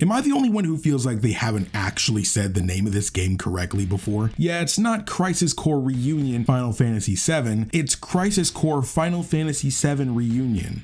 Am I the only one who feels like they haven't actually said the name of this game correctly before? Yeah, it's not Crisis Core Reunion Final Fantasy VII, it's Crisis Core Final Fantasy VII Reunion.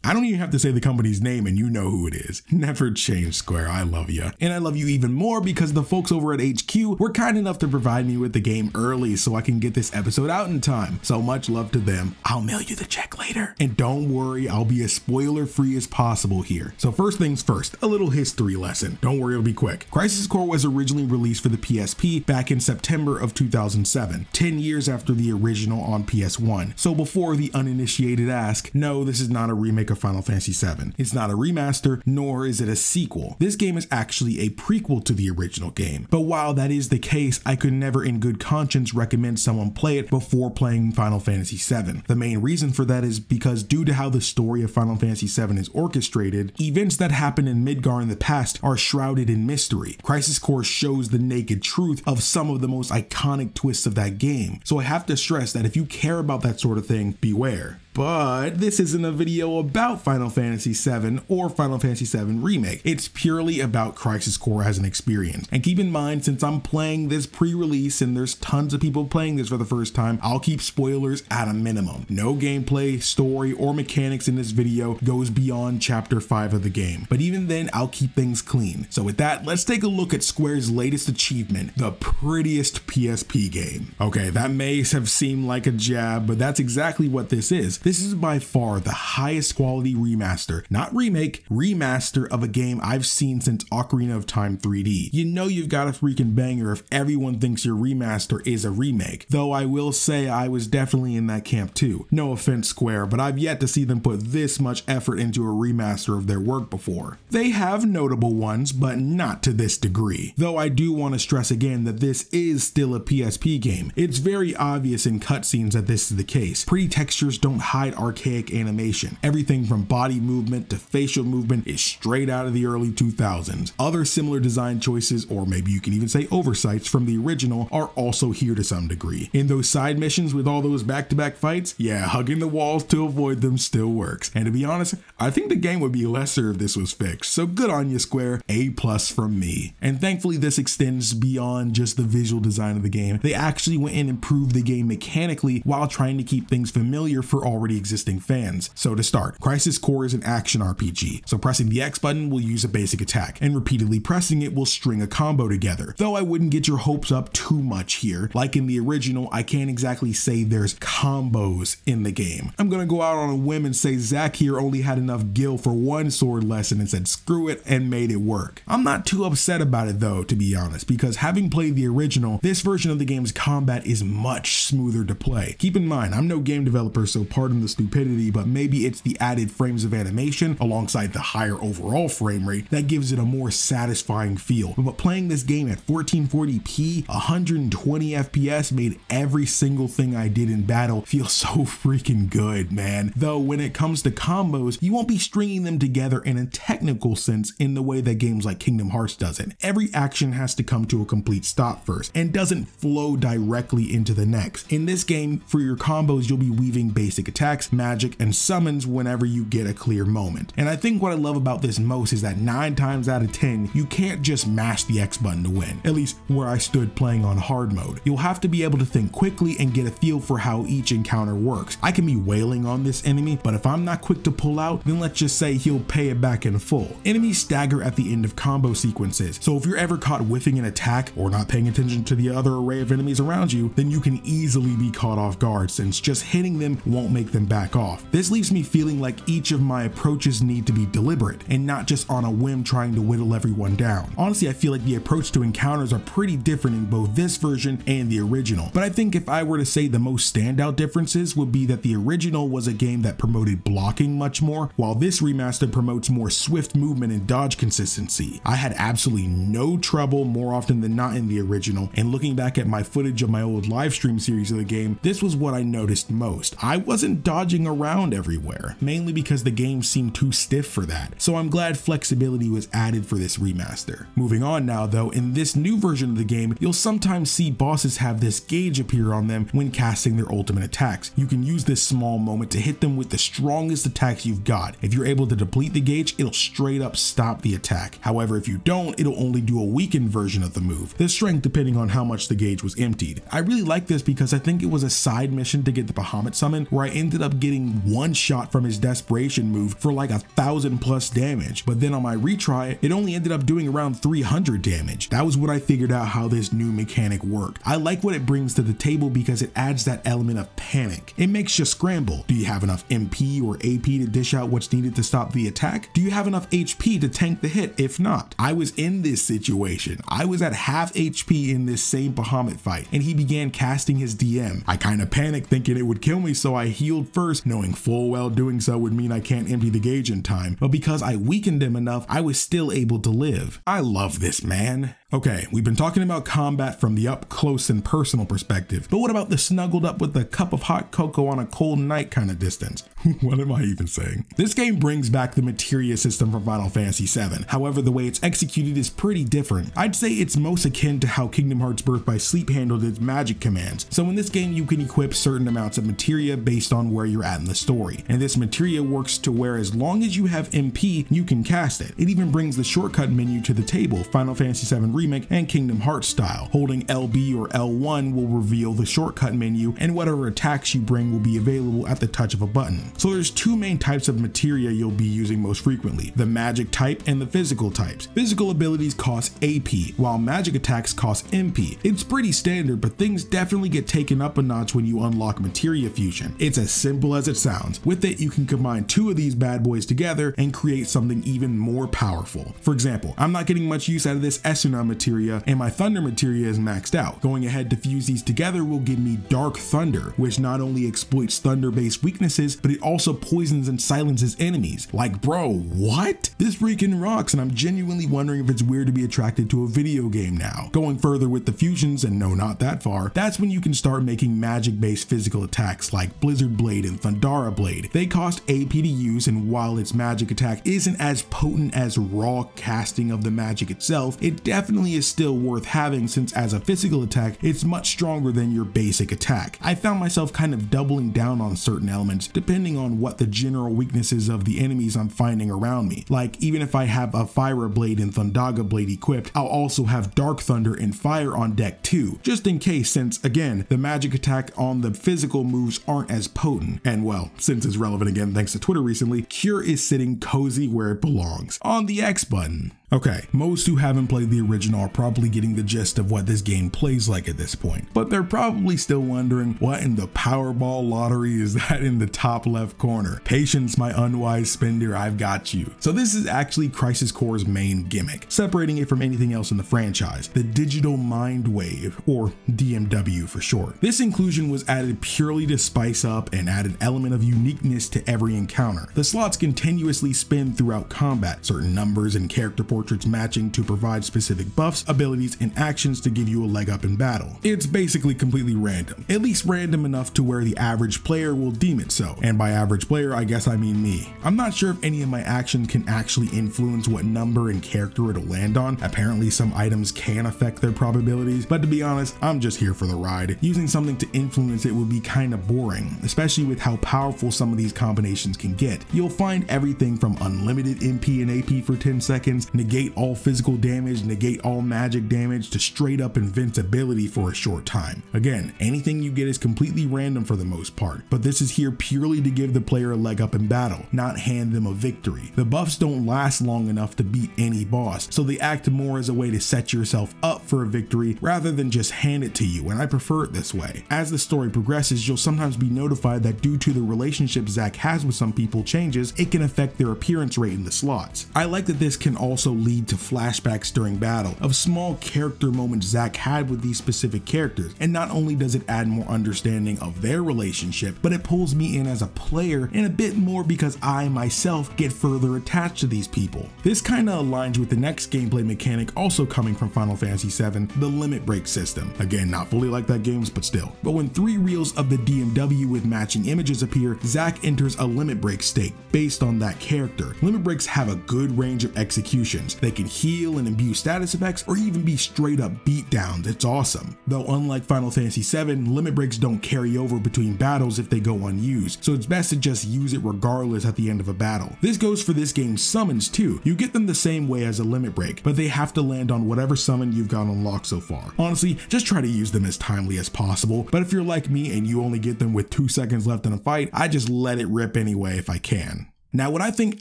I don't even have to say the company's name and you know who it is. Never change, Square, I love you. And I love you even more because the folks over at HQ were kind enough to provide me with the game early so I can get this episode out in time. So much love to them. I'll mail you the check later. And don't worry, I'll be as spoiler free as possible here. So first things first, a little history lesson. Don't worry, it'll be quick. Crisis Core was originally released for the PSP back in September of 2007, 10 years after the original on PS1. So before the uninitiated ask, no, this is not a remake of Final Fantasy VII. It's not a remaster, nor is it a sequel. This game is actually a prequel to the original game. But while that is the case, I could never in good conscience recommend someone play it before playing Final Fantasy VII. The main reason for that is because due to how the story of Final Fantasy VII is orchestrated, events that happened in Midgar in the past are shrouded in mystery. Crisis Core shows the naked truth of some of the most iconic twists of that game. So I have to stress that if you care about that sort of thing, beware. But this isn't a video about Final Fantasy VII or Final Fantasy VII Remake. It's purely about Crisis Core as an experience. And keep in mind, since I'm playing this pre-release and there's tons of people playing this for the first time, I'll keep spoilers at a minimum. No gameplay, story, or mechanics in this video goes beyond chapter 5 of the game. But even then, I'll keep things clean. So with that, let's take a look at Square's latest achievement, the prettiest PSP game. Okay, that may have seemed like a jab, but that's exactly what this is. This is by far the highest quality remaster, not remake, remaster of a game I've seen since Ocarina of Time 3D. You know you've got a freaking banger if everyone thinks your remaster is a remake, though I will say I was definitely in that camp too. No offense, Square, but I've yet to see them put this much effort into a remaster of their work before. They have notable ones, but not to this degree. Though I do want to stress again that this is still a PSP game. It's very obvious in cutscenes that this is the case. Pretty textures don't hide archaic animation. Everything from body movement to facial movement is straight out of the early 2000s. Other similar design choices, or maybe you can even say oversights from the original, are also here to some degree. In those side missions with all those back-to-back fights, yeah, hugging the walls to avoid them still works. And to be honest, I think the game would be lesser if this was fixed. So good on you, Square. A+ from me. And thankfully this extends beyond just the visual design of the game. They actually went and improved the game mechanically while trying to keep things familiar for already existing fans. So to start, Crisis Core is an action RPG. So pressing the X button will use a basic attack, and repeatedly pressing it will string a combo together. Though I wouldn't get your hopes up too much here. Like in the original, I can't exactly say there's combos in the game. I'm gonna go out on a whim and say Zack here only had enough gil for one sword lesson and said screw it and made it work. I'm not too upset about it though, to be honest, because having played the original, this version of the game's combat is much smoother to play. Keep in mind, I'm no game developer, so pardon the stupidity, but maybe it's the added frames of animation alongside the higher overall frame rate that gives it a more satisfying feel. But playing this game at 1440p, 120 FPS made every single thing I did in battle feel so freaking good, man. Though when it comes to combos, you won't be stringing them together in a technical sense in the way that games like Kingdom Hearts does it. Every action has to come to a complete stop first and doesn't flow directly into the next. In this game, for your combos, you'll be weaving basic attacks, magic, and summons whenever you get a clear moment. And I think what I love about this most is that 9 times out of 10, you can't just mash the X button to win, at least where I stood playing on hard mode. You'll have to be able to think quickly and get a feel for how each encounter works. I can be wailing on this enemy, but if I'm not quick to pull out, then let's just say he'll pay it back in full. Enemies stagger at the end of combo sequences, so if you're ever caught whiffing an attack or not paying attention to the other array of enemies around you, then you can easily be caught off guard since just hitting them won't make them back off. This leaves me feeling like each of my approaches need to be deliberate and not just on a whim trying to whittle everyone down. Honestly, I feel like the approach to encounters are pretty different in both this version and the original, but I think if I were to say the most standout differences would be that the original was a game that promoted blocking much more, while this remaster promotes more swift movement and dodge consistency. I had absolutely no trouble more often than not in the original, and looking back at my footage of my old live stream series of the game, this was what I noticed most. I wasn't dodging around everywhere, mainly because the game seemed too stiff for that, so I'm glad flexibility was added for this remaster. Moving on now though, in this new version of the game, you'll sometimes see bosses have this gauge appear on them when casting their ultimate attacks. You can use this small moment to hit them with the strongest attacks you've got. If you're able to deplete the gauge, it'll straight up stop the attack. However, if you don't, it'll only do a weakened version of the move, the strength depending on how much the gauge was emptied. I really like this because I think it was a side mission to get the Bahamut summon where I ended up getting one shot from his desperation move for like 1,000+ damage, but then on my retry, it only ended up doing around 300 damage. That was when I figured out how this new mechanic worked. I like what it brings to the table because it adds that element of panic. It makes you scramble. Do you have enough MP or AP to dish out what's needed to stop the attack? Do you have enough HP to tank the hit? If not, I was in this situation. I was at half HP in this same Bahamut fight, and he began casting his DM. I kind of panicked thinking it would kill me, so I healed first, knowing full well doing so would mean I can't empty the gauge in time, but because I weakened him enough, I was still able to live. I love this, man. Okay, we've been talking about combat from the up close and personal perspective, but what about the snuggled up with a cup of hot cocoa on a cold night kind of distance? What am I even saying? This game brings back the materia system from Final Fantasy VII. However, the way it's executed is pretty different. I'd say it's most akin to how Kingdom Hearts Birth by Sleep handled its magic commands. So in this game, you can equip certain amounts of materia based on where you're at in the story. And this materia works to where as long as you have MP, you can cast it. It even brings the shortcut menu to the table, Final Fantasy VII Remake and Kingdom Hearts style. Holding LB or L1 will reveal the shortcut menu, and whatever attacks you bring will be available at the touch of a button. So there's two main types of materia you'll be using most frequently, the magic type and the physical types. Physical abilities cost AP, while magic attacks cost MP. It's pretty standard, but things definitely get taken up a notch when you unlock materia fusion. It's as simple as it sounds. With it, you can combine two of these bad boys together and create something even more powerful. For example, I'm not getting much use out of this Esuna materia, and my Thunder materia is maxed out. Going ahead to fuse these together will give me Dark Thunder, which not only exploits thunder-based weaknesses, but it also poisons and silences enemies. Like, bro, what? This freaking rocks, and I'm genuinely wondering if it's weird to be attracted to a video game now. Going further with the fusions, and no, not that far, that's when you can start making magic-based physical attacks like Blizzard Blade and Thundara Blade. They cost AP to use, and while its magic attack isn't as potent as raw casting of the magic itself, it definitely is still worth having since as a physical attack, it's much stronger than your basic attack. I found myself kind of doubling down on certain elements depending on what the general weaknesses of the enemies I'm finding around me. Like, even if I have a Fire Blade and Thundaga Blade equipped, I'll also have Dark Thunder and Fire on deck too, just in case, since again, the magic attack on the physical moves aren't as potent. And well, since it's relevant again thanks to Twitter recently, Cure is sitting cozy where it belongs, on the X button. Okay, most who haven't played the original are probably getting the gist of what this game plays like at this point, but they're probably still wondering what in the Powerball lottery is that in the top left corner. Patience, my unwise spender, I've got you. So this is actually Crisis Core's main gimmick, separating it from anything else in the franchise, the Digital Mind Wave, or DMW for short. This inclusion was added purely to spice up and add an element of uniqueness to every encounter. The slots continuously spin throughout combat, certain numbers and character portraits matching to provide specific buffs, abilities, and actions to give you a leg up in battle. It's basically completely random, at least random enough to where the average player will deem it so. And by average player, I guess I mean me. I'm not sure if any of my actions can actually influence what number and character it'll land on. Apparently some items can affect their probabilities, but to be honest, I'm just here for the ride. Using something to influence it would be kind of boring, especially with how powerful some of these combinations can get. You'll find everything from unlimited MP and AP for 10 seconds, negate all physical damage, negate all magic damage, to straight up invincibility for a short time. Again, anything you get is completely random for the most part, but this is here purely to give the player a leg up in battle, not hand them a victory. The buffs don't last long enough to beat any boss, so they act more as a way to set yourself up for a victory rather than just hand it to you, and I prefer it this way. As the story progresses, you'll sometimes be notified that due to the relationship Zack has with some people changes, it can affect their appearance rate in the slots. I like that this can also lead to flashbacks during battle of small character moments Zack had with these specific characters, and not only does it add more understanding of their relationship, but it pulls me in as a player and a bit more because I myself get further attached to these people. This kinda aligns with the next gameplay mechanic also coming from Final Fantasy VII, the limit break system. Again, not fully like that games, but still. But when 3 reels of the DMW with matching images appear, Zack enters a limit break state based on that character. Limit breaks have a good range of executions. They can heal and imbue status effects or even be straight up beatdowns. It's awesome. Though unlike Final Fantasy VII, limit breaks don't carry over between battles if they go unused, so it's best to just use it regardless at the end of a battle. This goes for this game's summons too. You get them the same way as a limit break, but they have to land on whatever summon you've got unlocked so far. Honestly, just try to use them as timely as possible, but if you're like me and you only get them with 2 seconds left in a fight, I just let it rip anyway if I can. Now, what I think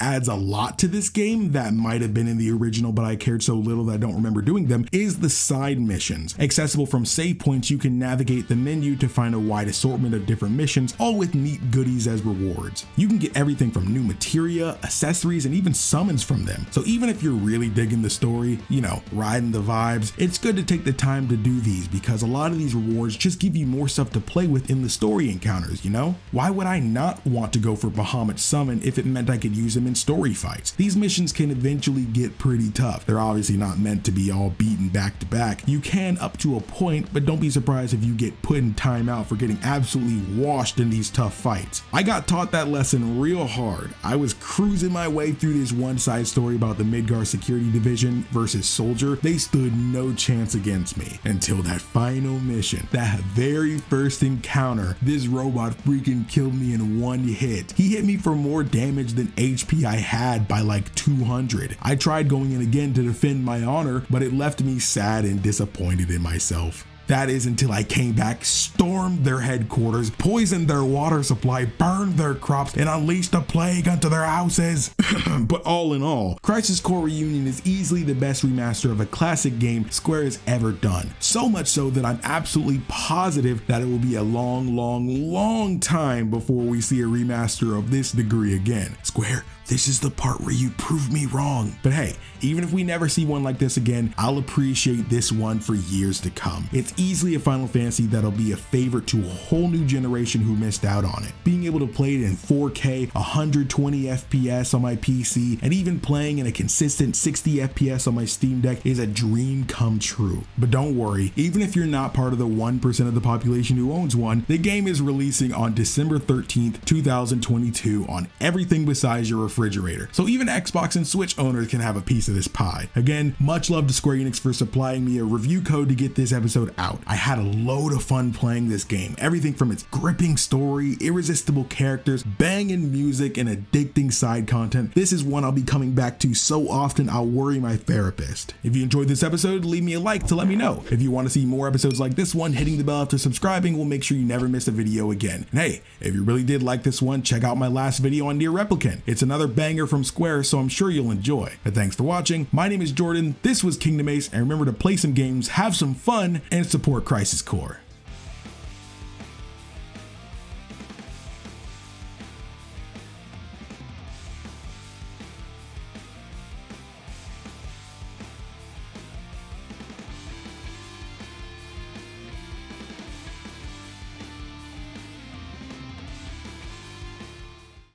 adds a lot to this game that might have been in the original, but I cared so little that I don't remember doing them, is the side missions. Accessible from save points, you can navigate the menu to find a wide assortment of different missions, all with neat goodies as rewards. You can get everything from new materia, accessories, and even summons from them. So even if you're really digging the story, you know, riding the vibes, it's good to take the time to do these because a lot of these rewards just give you more stuff to play with in the story encounters, you know? Why would I not want to go for Bahamut's summon if it meant I could use them in story fights? These missions can eventually get pretty tough. They're obviously not meant to be all beaten back to back. You can up to a point, but don't be surprised if you get put in timeout for getting absolutely washed in these tough fights. I got taught that lesson real hard. I was cruising my way through this one side story about the Midgar Security Division versus Soldier. They stood no chance against me until that final mission, that very first encounter. This robot freaking killed me in one hit. He hit me for more damage than HP I had by like 200. I tried going in again to defend my honor, but it left me sad and disappointed in myself. That is until I came back, stormed their headquarters, poisoned their water supply, burned their crops, and unleashed a plague unto their houses. But all in all, Crisis Core Reunion is easily the best remaster of a classic game Square has ever done. So much so that I'm absolutely positive that it will be a long time before we see a remaster of this degree again. Square, this is the part where you prove me wrong. But hey, even if we never see one like this again, I'll appreciate this one for years to come. It's easily a Final Fantasy that'll be a favorite to a whole new generation who missed out on it. Being able to play it in 4K, 120 FPS on my PC, and even playing in a consistent 60 FPS on my Steam Deck is a dream come true. But don't worry, even if you're not part of the 1% of the population who owns one, the game is releasing on December 13th, 2022 on everything besides your refrigerator. So even Xbox and Switch owners can have a piece of this pie. Again, much love to Square Enix for supplying me a review code to get this episode out. I had a load of fun playing this game. Everything from its gripping story, irresistible characters, banging music, and addicting side content. This is one I'll be coming back to so often I'll worry my therapist. If you enjoyed this episode, leave me a like to let me know. If you want to see more episodes like this one, hitting the bell after subscribing will make sure you never miss a video again. And hey, if you really did like this one, check out my last video on Nier Replicant. It's another banger from Square, so I'm sure you'll enjoy. But thanks for watching. My name is Jordan, this was KingdomAce, and remember to play some games, have some fun, and support Crisis Core.